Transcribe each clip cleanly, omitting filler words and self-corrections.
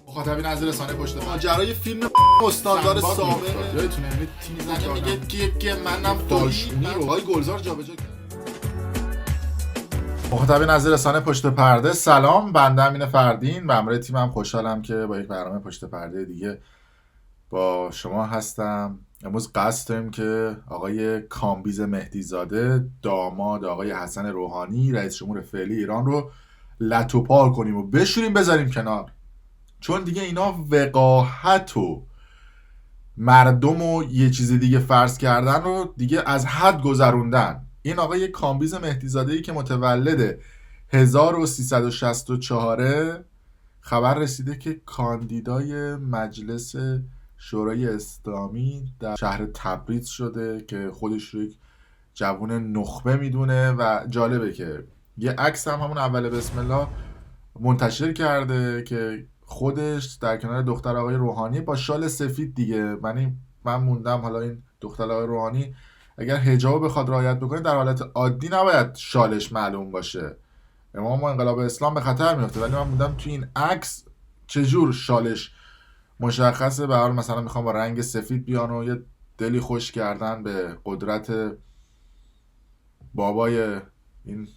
مخاطبین از رسانه پشت ماجرای فیلم استاندار سابق یادتونه یعنی تیم زنه میگه که منم داشمی رو های گلزار جابجا کرد. مخاطبین از رسانه پشت پرده، سلام، بنده امین فردین، به همراه تیمم خوشحالم که با یک برنامه پشت پرده دیگه با شما هستم. امروز قصد داریم که آقای کامبیز مهدیزاده، داماد آقای حسن روحانی، رئیس جمهور فعلی ایران رو لتوپار کنیم و بشوریم بذاریم کنار، چون دیگه اینا وقاحت و مردم و یه چیز دیگه فرض کردن رو دیگه از حد گذروندن. این آقای کامبیز مهدیزاده‌ای که متولد 1364 خبر رسیده که کاندیدای مجلس شورای اسلامی در شهر تبریز شده که خودش رو یک جوون نخبه میدونه و جالبه که یه عکس هم همون اول بسم الله منتشر کرده که خودش در کنار دختر آقای روحانی با شال سفید دیگه. من موندم حالا این دختر آقای روحانی اگر حجاب بخواد رعایت بکنه در حالت عادی نباید شالش معلوم باشه، امام انقلاب اسلام به خطر میفته، ولی من موندم توی این عکس چجور شالش مشخصه. به حال مثلا میخوام با رنگ سفید بیان و یه دلی خوش کردن به قدرت بابای این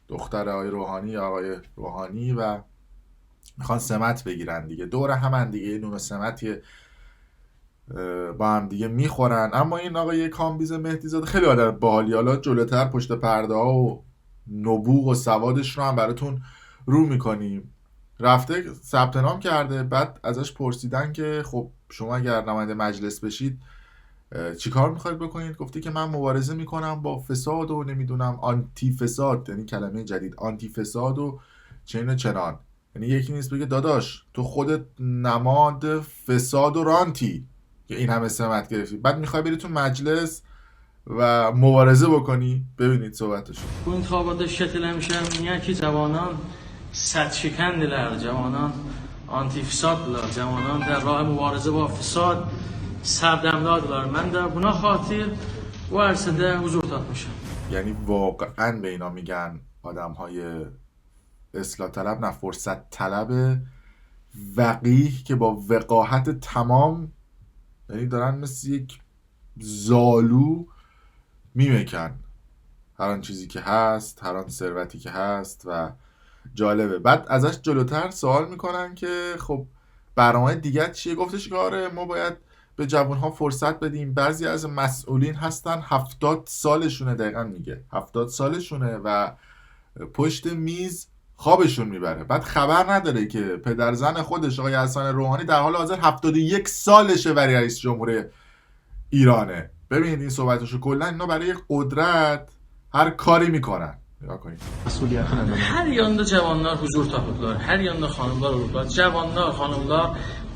دختر آقای روحانی یا آقای روحانی و میخوان سمت بگیرن دیگه، دور همن دیگه، نون و سمتی با هم دیگه میخورن. اما این آقای کامبیز مهدیزاده خیلی آدم باحالی، حالا جلوتر پشت پرده ها و نبوغ و سوادش رو هم براتون رو میکنیم. رفته ثبت نام کرده، بعد ازش پرسیدن که خب شما اگر نماینده مجلس بشید چی کار میخواید بکنید؟ گفته که من مبارزه میکنم با فساد و نمیدونم آنتی فساد، یعنی کلمه جدید آنتی فساد و چین و چنان. یعنی یکی نیست بگه داداش تو خودت نماد فساد و رانتی که این همه سمت گرفتی، بعد میخوای بری تو مجلس و مبارزه بکنی. ببینید صحبتشو. Bu intihabatda işletiləmişəm, niyə ki cavanan sədd şikəndirlər, cavanan anti-fisaddırlar, cavanan در راه mübarizə با fisad sərdəmdadırlar. Mən də buna xatir bu ərsədə huzur tapmışam. یعنی واقعا به اینا میگن آدم های اصلاح طلب، نه فرصت طلب وقیح که با وقاحت تمام، یعنی دارن مثل یک زالو میمکن هر آن چیزی که هست، هر آن ثروتی که هست و جالبه. بعد ازش جلوتر سوال میکنن که خب برنامه دیگه چیه؟ گفتش که آره ما باید به جوانها فرصت بدیم، بعضی از مسئولین هستن 70 سالشونه، دقیقا میگه 70 سالشونه و پشت میز خوابشون میبره، بعد خبر نداره که پدرزن خودش آقای حسن روحانی در حال حاضر 71 سالشه و رئیس جمهور ایرانه. ببینید این صحبتشو، کلا اینا برای قدرت هر کاری میکنن. نگاه کنید. Hər yanda cavanlar huzur tapıblar, hər yanda xanımlar olublar. Cavanlar, xanımlar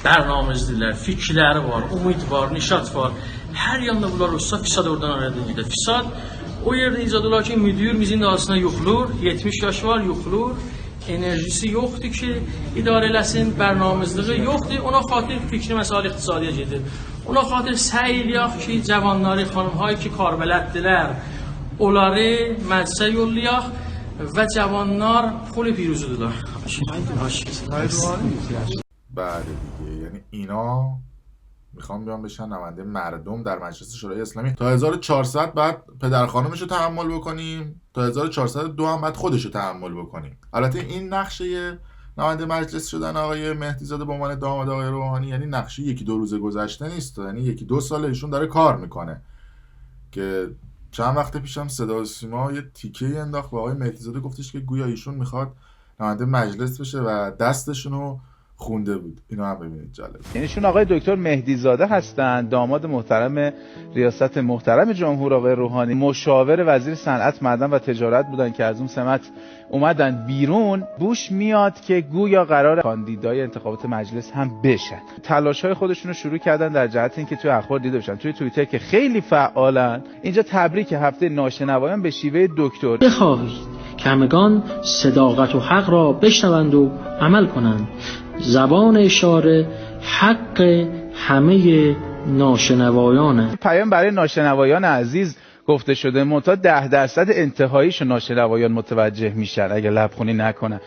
bərnaməcdirlər, fikirləri var, umid var, nişat var. Hər yanda bunlar olsa fisad oradan aradan gedir. Fisad o yerdə icad olar ki, müdürümüzün arasına yoxulur, 70 yaş var, yoxulur. Enerjisi yoxdur ki, idarə eləsin, bərnaməcliyi yoxdur. Ona xatir fikri məsələ iqtisadiyyat gedir. Ona xatir səy eləyək ki, cavanları, xanımları ki, karbələtdilər, onları məclisə yollayaq və cavanlar pul piruzudurlar. بعد دیگه یعنی اینا میخوام بیان بشن نماینده مردم در مجلس شورای اسلامی. تا 1400 بعد پدر خانومش رو تحمل بکنیم، تا 1402 هم بعد خودش رو تحمل بکنیم. البته این نقشه نماینده مجلس شدن آقای مهدیزاده به عنوان داماد آقای روحانی یعنی نقشه یکی دو روز گذشته نیست، یعنی یکی دو سال ایشون داره کار میکنه. که چند وقت پیشم صدا و سیما یه تیکه انداخت با آقای مهدیزاده، گفتش که گویا ایشون میخواد نماینده مجلس بشه و دستشون رو خونده بود. اینا هم ببینید جالب. یعنی ایشون آقای دکتر مهدیزاده هستند، داماد محترم ریاست محترم جمهور آقای روحانی، مشاور وزیر صنعت، معدن و تجارت بودن که از اون سمت اومدن بیرون. بوش میاد که گویا قرار کاندیدای انتخابات مجلس هم بشن. تلاش‌های خودشون رو شروع کردن در جهت اینکه توی اخبار دیده بشن، توی توییتر که خیلی فعالن. اینجا تبریک هفته ناشنوایان به شیوه دکتر. بخواهید که همگان صداقت و حق را بشنوند و عمل کنند. زبان اشاره حق همه ناشنوایانه. پیام برای ناشنوایان عزیز گفته شده، منتها 10% انتهاییشو ناشنوایان متوجه میشن اگه لبخونی نکنن.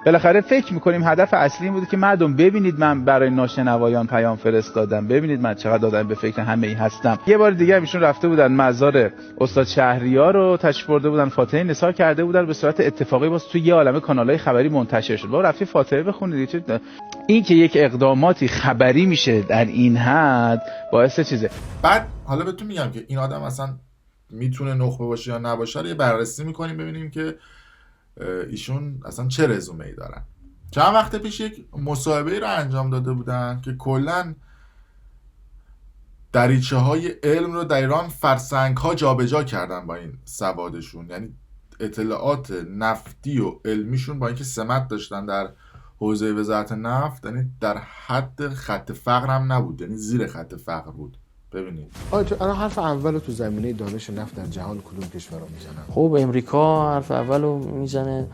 بالاخره فکر میکنیم هدف اصلی این بوده که مردم ببینید من برای ناشنوایان پیام فرستادم، ببینید من چقدر آدم به فکر همه ای هستم. یه بار دیگه ایشون رفته بودن مزار استاد شهریار رو تشریف برده بودن، فاتحه نثار کرده بودن، به صورت اتفاقی باز توی یه عالمه کانال‌های خبری منتشر شد. با رفتی فاتحه بخونید. این که یک اقداماتی خبری میشه در این حد باعث چیزه. بعد حالا بهتون میگم که این آدم اصلا میتونه نخبه باشه یا نباشه رو یه بررسی میکنیم ببینیم که ایشون اصلا چه رزومه‌ای دارن. چند وقت پیش یک مصاحبه رو انجام داده بودن که کلاً دریچه های علم رو در ایران فرسنگ ها جابجا کردن با این سوادشون، یعنی اطلاعات نفتی و علمیشون با اینکه سمت داشتن در حوزه وزارت نفت، یعنی در حد خط فقر هم نبود، یعنی زیر خط فقر بود. ببینید الان حرف اول تو زمینه دانش نفت در جهان کدوم کشورها میزنن؟ خب امریکا حرف اولو میزنه.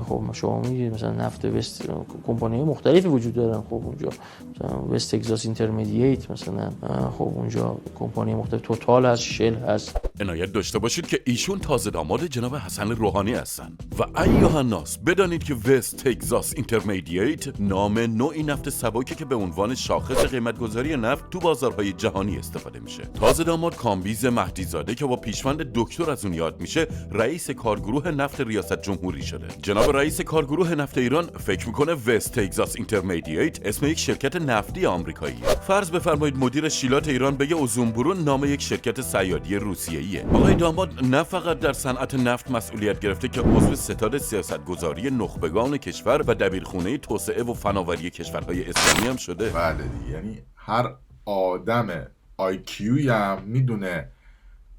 خب شما میگید مثلا نفت وست کمپانی مختلفی وجود دارن. خب اونجا مثلا وست تگزاس اینترمدییت مثلا، خب اونجا کمپانی مختلف توتال هست، شل هست. عنایت داشته باشید که ایشون تازه داماد جناب حسن روحانی هستن و ایها الناس بدانید که وست تگزاس اینترمدییت نام نوعی نفت سبکی که به عنوان شاخص قیمتگذاری نفت تو بازارهای جهانی استفاده میشه. تازه داماد کامبیز مهدی زاده که با پیشوند دکتر از اون یاد میشه رئیس کارگروه نفت ریاست جمهوری شده. جناب رئیس کارگروه نفت ایران فکر میکنه وست تگزاس اینترمدییت اسم یک شرکت نفتی آمریکاییه. فرض بفرمایید مدیر شیلات ایران بگه اوزونبرون نام یک شرکت صیادی روسیه‌ایه. آقای داماد نه فقط در صنعت نفت مسئولیت گرفته که عضو ستاد سیاستگذاری نخبگان کشور و دبیرخونه توسعه و فناوری کشورهای اسلامی هم شده. بله دیگه، یعنی هر آدم IQ هم میدونه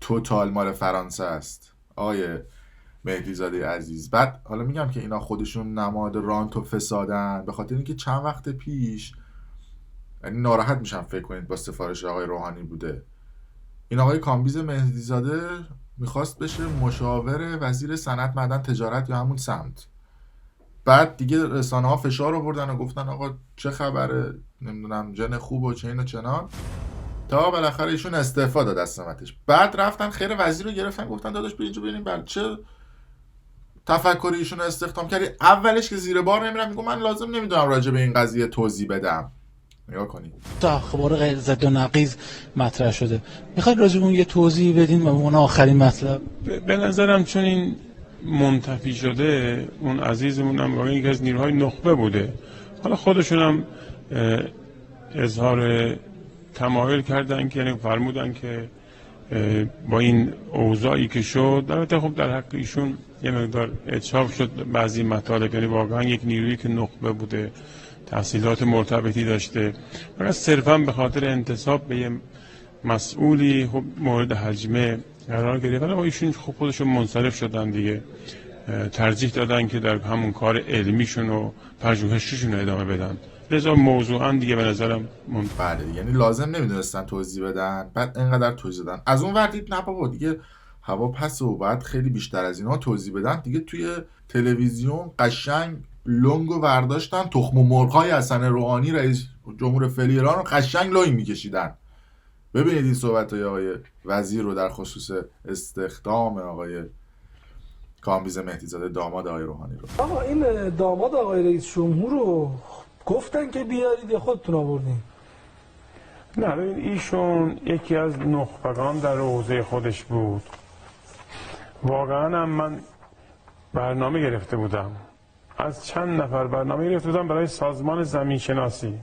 توتال مال فرانسه است آقای مهدی زاده عزیز. بعد حالا میگم که اینا خودشون نماد رانت و فسادن به خاطر اینکه چند وقت پیش، یعنی ناراحت میشم فکر کنید با سفارش آقای روحانی بوده، این آقای کامبیز مهدی زاده میخواست بشه مشاور وزیر صنعت معدن تجارت یا همون سمت. بعد دیگه رسانه ها فشار آوردن و گفتن آقا چه خبره، نمیدونم جن خوب و چه این و چنان، تا بالاخره ایشون استعفا داد از سمتش. بعد رفتن خیر وزیر رو گرفتن گفتن داداش بیا اینجا ببینیم بر چه تفکری ایشون رو استخدام کردی. اولش که زیر بار نمیرم میگم من لازم نمیدونم راجع به این قضیه توضیح بدم. نگاه کنید اخبار غیر ضد و نقیض مطرح شده، میخواید راجع به اون یه توضیح بدین و اون آخرین مطلب؟ به نظرم چون این منتفی شده، اون عزیزمون هم یکی از نیروهای نخبه بوده، حالا خودشون هم اظهار تمایل کردن که یعنی فرمودن که با این اوضاعی که شد، البته خب در حق ایشون یه مقدار اتشاف شد بعضی مطالب، یعنی واقعا یک نیرویی که نخبه بوده، تحصیلات مرتبطی داشته، فقط صرفا به خاطر انتساب به یه مسئولی خب مورد حجمه قرار گرفت. ولی ایشون خب خودشون منصرف شدن دیگه، ترجیح دادن که در همون کار علمیشون و پژوهشیشون ادامه بدن. لذا موضوعا دیگه به نظرم بله، یعنی لازم نمیدونستن توضیح بدن، بعد اینقدر توضیح دادن. از اون ور دید نه بابا دیگه هوا پس و بعد خیلی بیشتر از اینا توضیح بدن. دیگه توی تلویزیون قشنگ لنگو ورداشتن، تخم مرغ‌های حسن روحانی رئیس جمهور فعلی ایران رو قشنگ لنگ میکشیدن. ببینید این صحبت‌های آقای وزیر رو در خصوص استخدام آقای کامبیز مهدی زاده داماد آقای روحانی رو. آقا این داماد آقای رئیس جمهور رو گفتن که بیارید یا خودتون آوردین؟ نه ببین، ایشون یکی از نخبگان در حوزه خودش بود. واقعا هم من برنامه گرفته بودم، از چند نفر برنامه گرفته بودم برای سازمان زمین شناسی.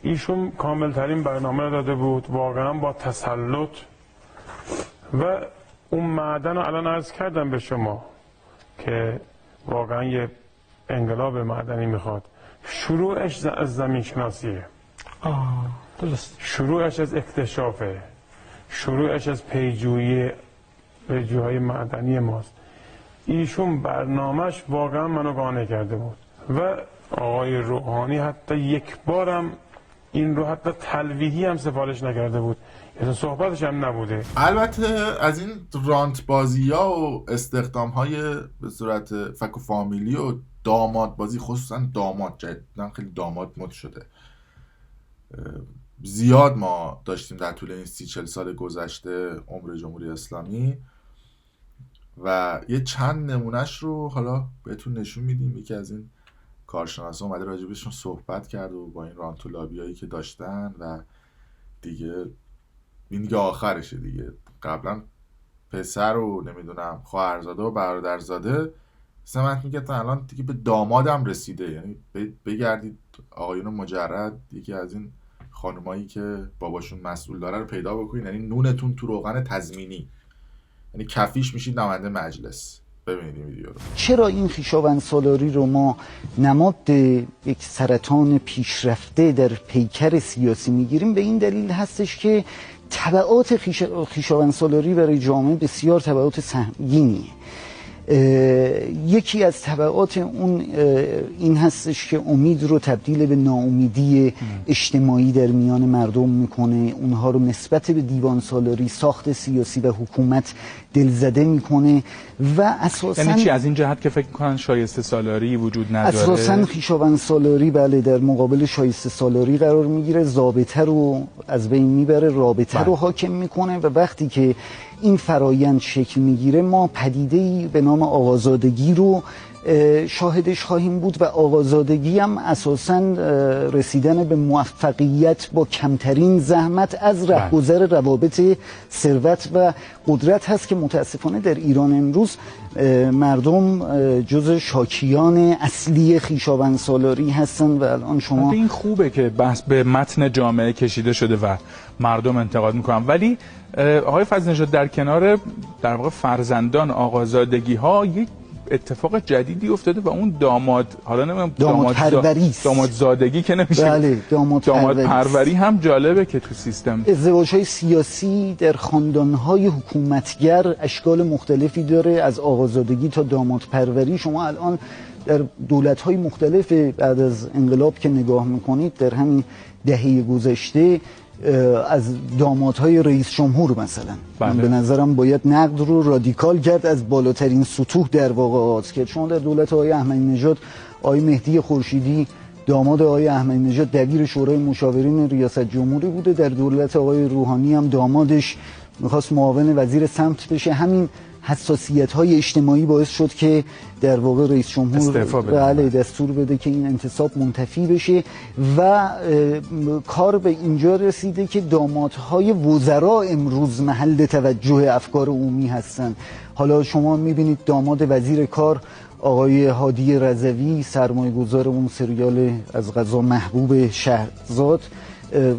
ایشون کامل ترین برنامه رو داده بود، واقعا با تسلط. و اون معدن رو الان عرض کردم به شما که واقعا یه انقلاب معدنی میخواد. شروعش از زمین شناسیه، درست، شروعش از اکتشافه، شروعش از پیجویی جوهای معدنی ماست. ایشون برنامهش واقعا منو قانع کرده بود و آقای روحانی حتی یک بارم این رو حتی تلویحی هم سفارش نکرده بود، یعنی صحبتش هم نبوده. البته از این رانت بازی ها و استخدام های به صورت فک و فامیلی و داماد بازی، خصوصا داماد جدیدن خیلی داماد مد شده، زیاد ما داشتیم در طول این 30-40 سال گذشته عمر جمهوری اسلامی. و یه چند نمونهش رو حالا بهتون نشون میدیم. یکی از این کارشناسا اومده راجبشون صحبت کرد و با این رانتولابیایی که داشتن و دیگه این دیگه آخرشه دیگه. قبلا پسر و نمیدونم خواهرزاده و برادرزاده سمت میگه تا الان دیگه به دامادم رسیده. یعنی بگردید آقایون مجرد یکی از این خانمایی که باباشون مسئول داره رو پیدا بکنید، یعنی نونتون تو روغن تضمینی، یعنی کفیش میشید نماینده مجلس. ببینید این ویدیو رو. چرا این خویشاوندسالاری رو ما نماد یک سرطان پیشرفته در پیکر سیاسی میگیریم؟ به این دلیل هستش که تبعات خویشاوندسالاری برای جامعه بسیار تبعات سهمگینیه. یکی از تبعات اون این هستش که امید رو تبدیل به ناامیدی اجتماعی در میان مردم میکنه، اونها رو نسبت به دیوان سالاری، ساخت سیاسی و حکومت دلزده میکنه و اساساً یعنی چی از این جهت که فکر میکنن شایسته سالاری وجود نداره؟ اساساً خویشاوند سالاری بله در مقابل شایسته سالاری قرار میگیره، ضابطه رو از بین میبره، رابطه رو حاکم میکنه و وقتی که این فرایند شکل میگیره ما پدیده‌ای به نام آقازادگی رو شاهدش خواهیم بود و آقازادگی هم اساساً رسیدن به موفقیت با کمترین زحمت از رهگذر روابط ثروت و قدرت هست که متاسفانه در ایران امروز مردم جز شاکیان اصلی خویشاوندسالاری هستن و الان شما این خوبه که بحث به متن جامعه کشیده شده و مردم انتقاد میکنن، ولی آقای فضل نژاد در کنار در واقع فرزندان آقازادگی ها یک اتفاق جدیدی افتاده و اون داماد، حالا نمیدونم داماد زادگی که نمیشه، بله داماد پروری هم جالبه که تو سیستم ازدواج‌های سیاسی در خاندان‌های حکومتگر اشکال مختلفی داره، از آقازادگی تا داماد پروری. شما الان در دولت‌های مختلف بعد از انقلاب که نگاه می‌کنید در همین دهه گذشته از دامادهای رئیس جمهور مثلا من به نظرم باید نقد رو رادیکال کرد، از بالاترین سطوح در واقع آغاز کرد. شما در دولت آقای احمدی نژاد آقای مهدی خورشیدی داماد آقای احمدی نژاد دبیر شورای مشاورین ریاست جمهوری بوده، در دولت آقای روحانی هم دامادش میخواست معاون وزیر سمت بشه. همین حساسیت‌های اجتماعی باعث شد که در واقع رئیس جمهور بله دستور بده که این انتصاب منتفی بشه و کار به اینجا رسیده که دامادهای وزرا امروز محل توجه افکار عمومی هستند. حالا شما می‌بینید داماد وزیر کار آقای هادی رضوی سرمایه‌گذار اون سریال از قضا محبوب شهرزاد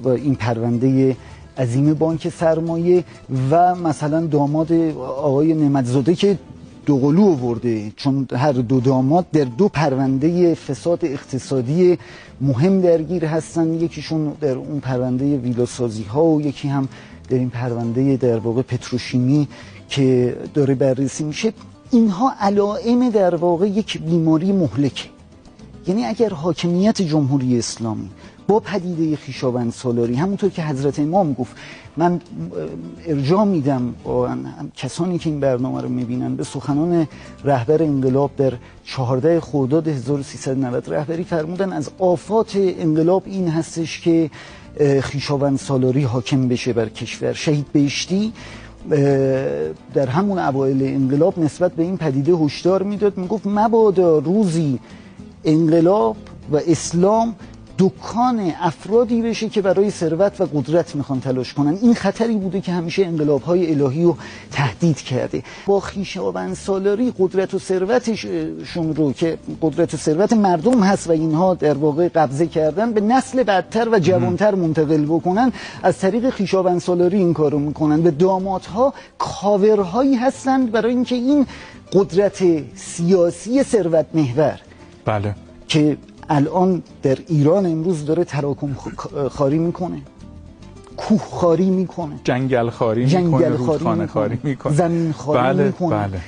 و این پرونده عظیم بانک سرمایه و مثلا داماد آقای نعمتزاده که دوقلو آورده، چون هر دو داماد در دو پرونده فساد اقتصادی مهم درگیر هستن، یکیشون در اون پرونده ویلاسازی ها و یکی هم در این پرونده در واقع پتروشیمی که داره بررسی میشه. اینها علائم در واقع یک بیماری مهلکه. یعنی اگر حاکمیت جمهوری اسلامی با پدیده خویشاوندسالاری همونطور که حضرت امام گفت، من ارجاع میدم با کسانی که این برنامه رو میبینن به سخنان رهبر انقلاب در 14 خرداد 1390. رهبری فرمودن از آفات انقلاب این هستش که خویشاوندسالاری حاکم بشه بر کشور. شهید بهشتی در همون اوایل انقلاب نسبت به این پدیده هشدار میداد، میگفت مبادا روزی انقلاب و اسلام دکان افرادی بشه که برای ثروت و قدرت میخوان تلاش کنن. این خطری بوده که همیشه انقلاب‌های الهی رو تهدید کرده. با خویشاوندسالاری قدرت و ثروتشون رو که قدرت و ثروت مردم هست و اینها در واقع قبضه کردن به نسل بعدتر و جوانتر منتقل بکنن، از طریق خویشاوندسالاری این کارو میکنن. به دامادها کاورهایی هستند برای اینکه این قدرت سیاسی ثروت محور بله که الان در ایران امروز داره تراکم خاری میکنه، کوه خاری میکنه، جنگل خاری میکنه، رودخانه خاری میکنه، زمین خاری میکنه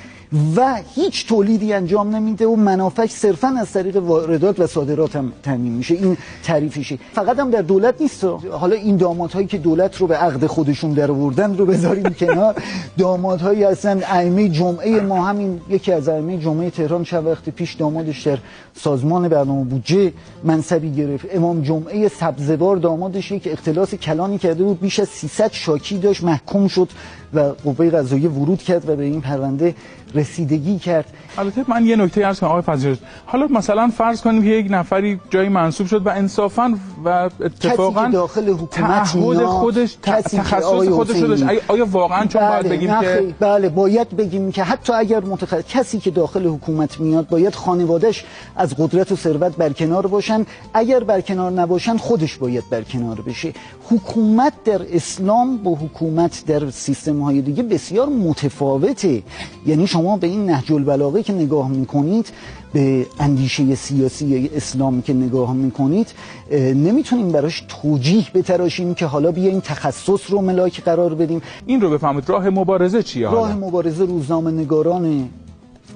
و هیچ تولیدی انجام نمیده و منافع صرفا از طریق واردات و صادرات هم تامین میشه. این تعریفشه. فقط هم در دولت نیست. حالا این دامادهایی که دولت رو به عقد خودشون در آوردن رو بذاریم کنار، دامادهایی هستن ائمه جمعه ما. همین یکی از ائمه جمعه تهران چند وقت پیش دامادش در سازمان برنامه بودجه منصبی گرفت. امام جمعه سبزوار دامادش یک اختلاس کلانی کرده بود، بیش از 300 شاکی داشت، محکوم شد و قوه قضاییه ورود کرد و به این پرونده رسیدگی کرد. البته من یه نکته عرض کنم آقای پذیرش، حالا مثلا فرض کنیم که یک نفری جایی منصوب شد و انصافا و اتفاقا کسی که داخل حکومت تعهد خودش تخصص خودش رو داشت، آیا واقعا چون باید بگیم که بله باید بگیم که حتی اگر کسی که داخل حکومت میاد باید خانواده‌اش از قدرت و ثروت برکنار باشن، اگر برکنار نباشن خودش باید برکنار بشه. حکومت در اسلام با حکومت در سیستم‌های دیگه بسیار متفاوته. یعنی شما به این نهج البلاغه که نگاه میکنید، به اندیشه سیاسی اسلام که نگاه میکنید، نمیتونیم براش توجیه بتراشیم که حالا بیایم تخصص رو ملاک قرار بدیم. این رو بفهمید راه مبارزه چیه؟ راه مبارزه روزنامه‌نگاران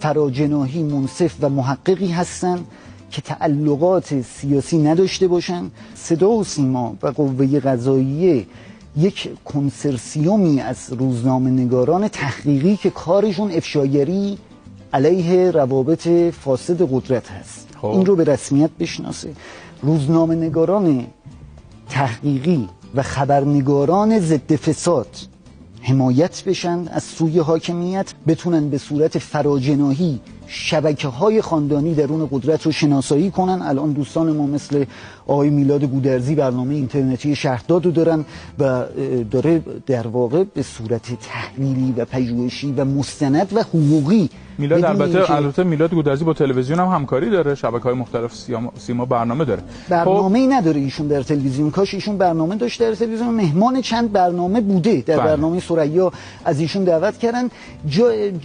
فراجناحی، منصف و محققی هستند که تعلقات سیاسی نداشته باشن. صدا و سیما و قوه قضاییه یک کنسرسیومی از روزنامه‌نگاران تحقیقی که کارشون افشاگری علیه روابط فاسد قدرت هست. این رو به رسمیت بشناسه. روزنامه‌نگاران تحقیقی و خبرنگاران ضد فساد حمایت بشن از سوی حاکمیت، بتونن به صورت فراجناحی شبکه‌های خاندانی درون قدرت رو شناسایی کنن. الان دوستان ما مثل آقای میلاد گودرزی برنامه اینترنتی شهرداد رو دارن و داره در واقع به صورت تحلیلی و پژوهشی و مستند و حقوقی. میلاد البته میلاد گودرزی با تلویزیون هم همکاری داره، شبکه‌های مختلف سیما برنامه داره. برنامه‌ای نداره ایشون در تلویزیون، کاش ایشون برنامه داشت در تلویزیون. مهمان چند برنامه بوده، در برنامه ثریا از ایشون دعوت کردن،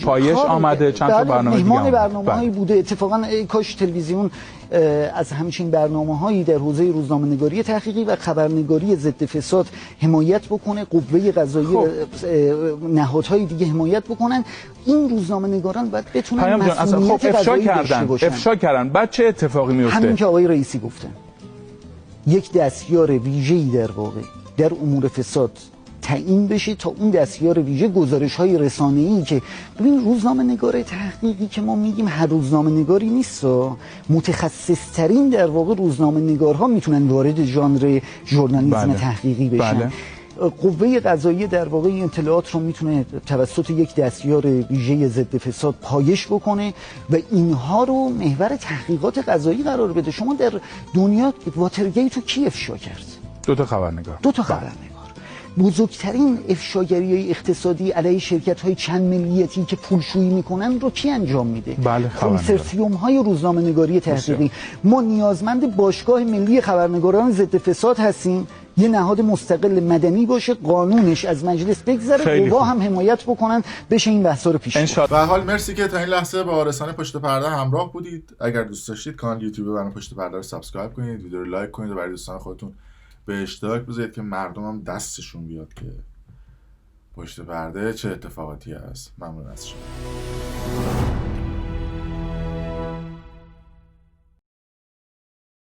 پایش آمده، چند تا برنامه دیگه مهمان برنامه‌ای بوده. اتفاقا کاش تلویزیون از همچین برنامه‌هایی در حوزه روزنامه‌نگاری تحقیقی و خبرنگاری ضد فساد حمایت بکنه، قوه قضاییه نهادهای دیگه حمایت بکنن. این روزنامه‌نگاران باید بتونن مسئولیت قضایی داشته باشن. افشا کردن بعد چه اتفاقی میفته؟ همین که آقای رئیسی گفتن، یک دستیار ویژه‌ای در واقع در امور فساد تعیین بشه تا اون دستیار ویژه گزارش‌های رسانه‌ای که ببین روزنامه‌نگار تحقیقی که ما میگیم هر روزنامه‌نگاری نیست، متخصص‌ترین در واقع روزنامه‌نگارها میتونن وارد ژانر ژورنالیسم تحقیقی بشن. قوه قضاییه در واقع این اطلاعات رو میتونه توسط یک دستیار ویژه ضد فساد پایش بکنه و اینها رو محور تحقیقات قضایی قرار بده. شما در دنیا واترگیت رو کی افشا کرد؟ دو تا خبرنگار. بزرگترین افشاگری اقتصادی علیه شرکت‌های چند ملیتی که پولشویی میکنن رو کی انجام میده؟ کنسرسیوم‌های روزنامه‌نگاری تحقیقی. ما نیازمند باشگاه ملی خبرنگاران ضد فساد هستیم، یه نهاد مستقل مدنی باشه، قانونش از مجلس بگذره، قوا هم حمایت بکنن، بشه این بحثا رو پیش برد. به حال مرسی که تا این لحظه با رسانه پشت پرده همراه بودید. اگر دوست داشتید کانال یوتیوب برنامه پشت پرده رو سابسکرایب کنید، ویدیو رو لایک کنید و برای دوستان خودتون به اشتراک بذارید که مردم هم دستشون بیاد که پشت پرده چه اتفاقاتی هست. ممنون از شما.